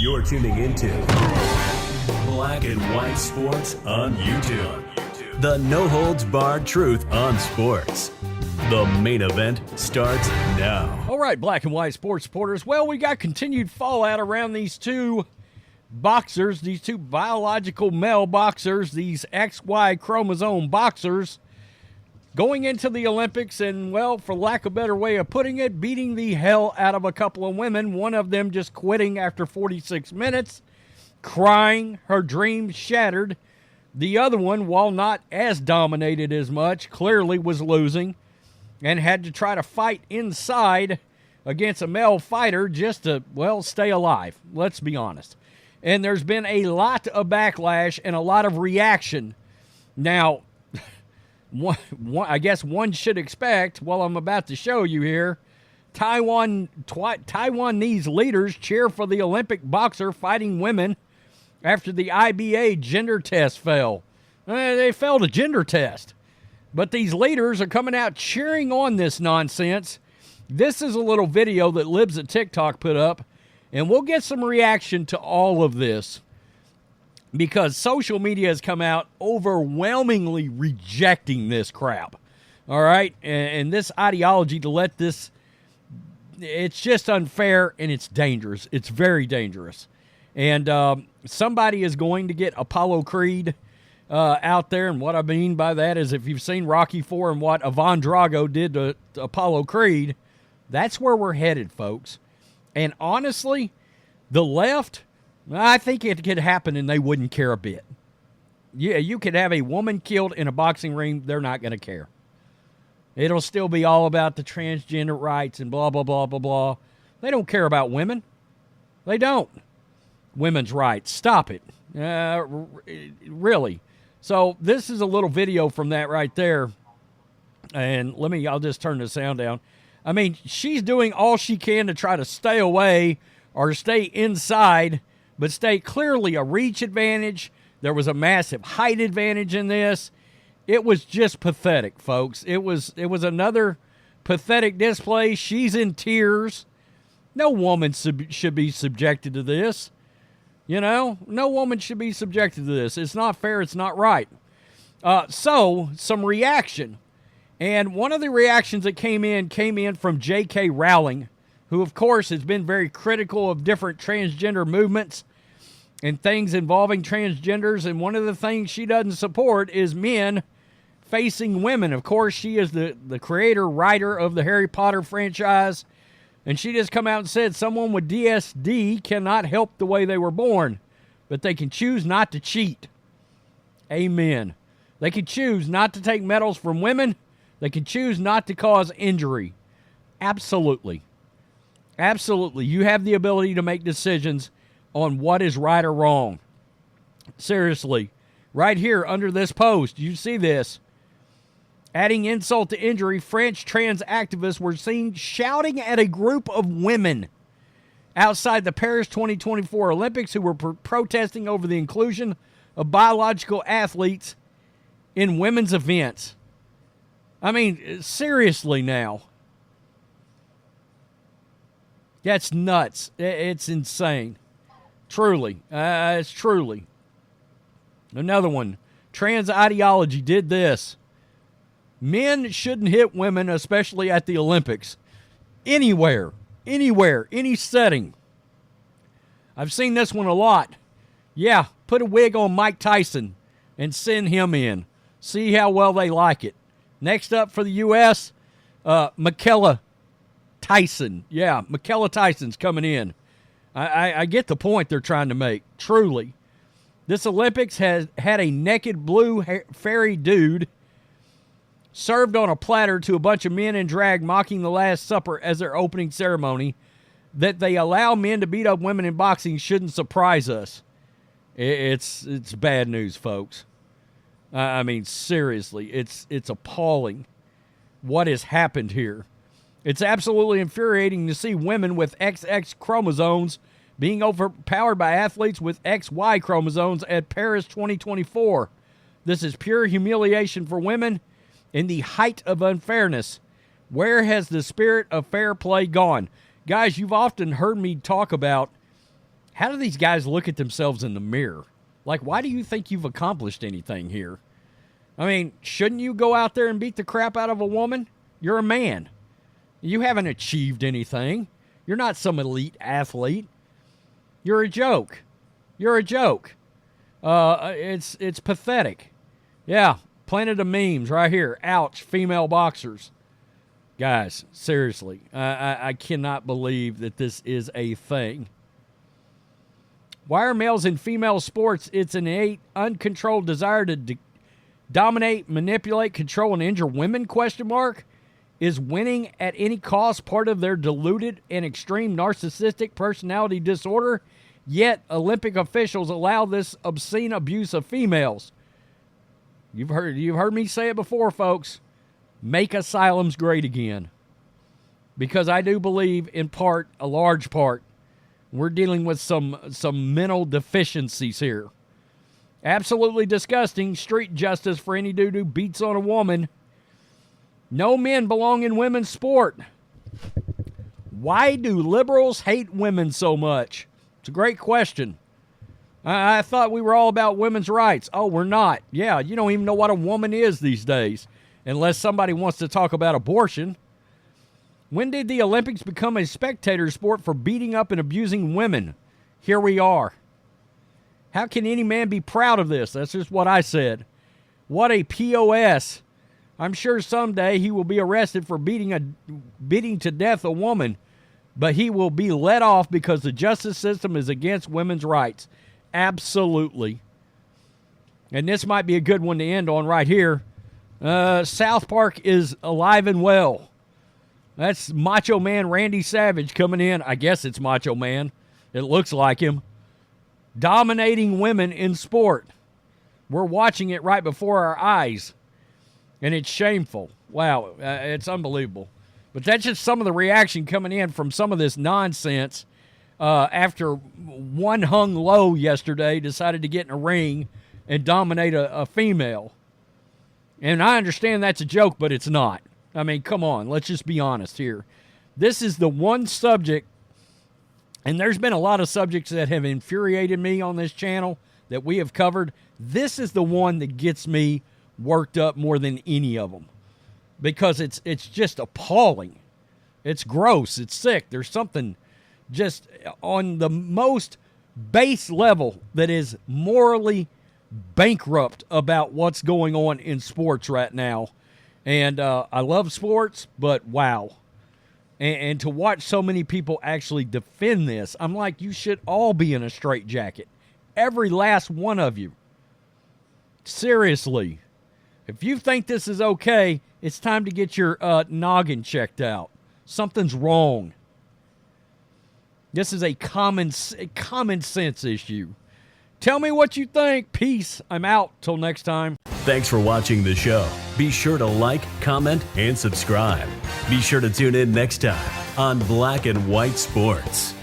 You're tuning into Black and White Sports on YouTube. The no-holds-barred truth on sports. The main event starts now. All right, Black and White Sports supporters. Well, we got continued fallout around these two boxers, these two biological male boxers, these XY chromosome boxers, going into the Olympics and, well, for lack of a better way of putting it, beating the hell out of a couple of women. One of them just quitting after 46 minutes, crying, her dreams shattered. The other one, while not as dominated as much, clearly was losing and had to try to fight inside against a male fighter just to, well, stay alive. Let's be honest. And there's been a lot of backlash and a lot of reaction. Now, I guess one should expect, well, I'm about to show you here, Taiwanese leaders cheer for the Olympic boxer fighting women after the IBA gender test fell. They failed a gender test. But these leaders are coming out cheering on this nonsense. This is a little video that Libs at TikTok put up, and we'll get some reaction to all of this because social media has come out overwhelmingly rejecting this crap. All right? And this ideology to let this, it's just unfair and it's dangerous. It's very dangerous. And somebody is going to get Apollo Creed out there, and what I mean by that is if you've seen Rocky IV and what Ivan Drago did to Apollo Creed, that's where we're headed, folks. And honestly, the left, I think it could happen and they wouldn't care a bit. Yeah, you could have a woman killed in a boxing ring, they're not going to care. It'll still be all about the transgender rights and blah, blah, blah, blah, blah. They don't care about women. They don't. Women's rights. Stop it. Really. So this is a little video from that right there. And I'll just turn the sound down. I mean, she's doing all she can to try to stay away or stay inside, but stay clearly a reach advantage. There was a massive height advantage in this. It was just pathetic, folks. It was another pathetic display. She's in tears. No woman should be subjected to this. You know, no woman should be subjected to this. It's not fair. It's not right. So, some reaction. And one of the reactions that came in from J.K. Rowling, who, of course, has been very critical of different transgender movements and things involving transgenders. And one of the things she doesn't support is men facing women. Of course, she is the creator, writer of the Harry Potter franchise. And she just come out and said someone with DSD cannot help the way they were born, but they can choose not to cheat. Amen. They can choose not to take medals from women. They can choose not to cause injury. Absolutely. Absolutely. You have the ability to make decisions on what is right or wrong. Seriously. Right here under this post, you see this. Adding insult to injury, French trans activists were seen shouting at a group of women outside the Paris 2024 Olympics who were protesting over the inclusion of biological athletes in women's events. I mean, seriously now. That's nuts. It's insane. Truly. It's truly. Another one. Trans ideology did this. Men shouldn't hit women, especially at the Olympics. Anywhere, any setting. I've seen this one a lot. Yeah, put a wig on Mike Tyson and send him in. See how well they like it. Next up for the U.S., Michaela Tyson. Yeah, Michaela Tyson's coming in. I get the point they're trying to make, truly. This Olympics has had a naked blue fairy dude served on a platter to a bunch of men in drag mocking the Last Supper as their opening ceremony. That they allow men to beat up women in boxing shouldn't surprise us. It's bad news, folks. I mean, seriously, it's appalling what has happened here. It's absolutely infuriating to see women with XX chromosomes being overpowered by athletes with XY chromosomes at Paris 2024. This is pure humiliation for women in the height of unfairness. Where has the spirit of fair play gone? Guys, you've often heard me talk about how do these guys look at themselves in the mirror? Like, why do you think you've accomplished anything here? I mean, shouldn't you go out there and beat the crap out of a woman? You're a man. You haven't achieved anything. You're not some elite athlete. You're a joke. You're a joke. It's pathetic. Yeah, Planet of Memes right here. Ouch, female boxers. Guys, seriously, I cannot believe that this is a thing. Why are males in female sports? It's an innate, uncontrolled desire to dominate, manipulate, control, and injure women, question mark? Is winning at any cost part of their deluded and extreme narcissistic personality disorder? Yet, Olympic officials allow this obscene abuse of females. You've heard me say it before, folks. Make asylums great again. Because I do believe, in part, a large part, we're dealing with some mental deficiencies here. Absolutely disgusting. Street justice for any dude who beats on a woman. No men belong in women's sport. Why do liberals hate women so much? It's a great question. I thought we were all about women's rights. Oh, we're not. Yeah, you don't even know what a woman is these days, unless somebody wants to talk about abortion. When did the Olympics become a spectator sport for beating up and abusing women? Here we are. How can any man be proud of this? That's just what I said. What a POS. I'm sure someday he will be arrested for beating to death a woman, but he will be let off because the justice system is against women's rights. Absolutely. And this might be a good one to end on right here. South Park is alive and well. That's Macho Man Randy Savage coming in. I guess it's Macho Man. It looks like him. Dominating women in sport. We're watching it right before our eyes. And it's shameful. Wow, it's unbelievable. But that's just some of the reaction coming in from some of this nonsense after one hung low yesterday decided to get in a ring and dominate a female. And I understand that's a joke, but it's not. I mean, come on, let's just be honest here. This is the one subject, and there's been a lot of subjects that have infuriated me on this channel that we have covered. This is the one that gets me worked up more than any of them because it's just appalling. It's gross. It's sick. There's something just on the most base level that is morally bankrupt about what's going on in sports right now. And I love sports, but wow. And to watch so many people actually defend this, I'm like, you should all be in a straitjacket. Every last one of you. Seriously. If you think this is okay, it's time to get your noggin checked out. Something's wrong. This is a common sense issue. Tell me what you think. Peace. I'm out. Till next time. Thanks for watching the show. Be sure to like, comment, and subscribe. Be sure to tune in next time on Black and White Sports.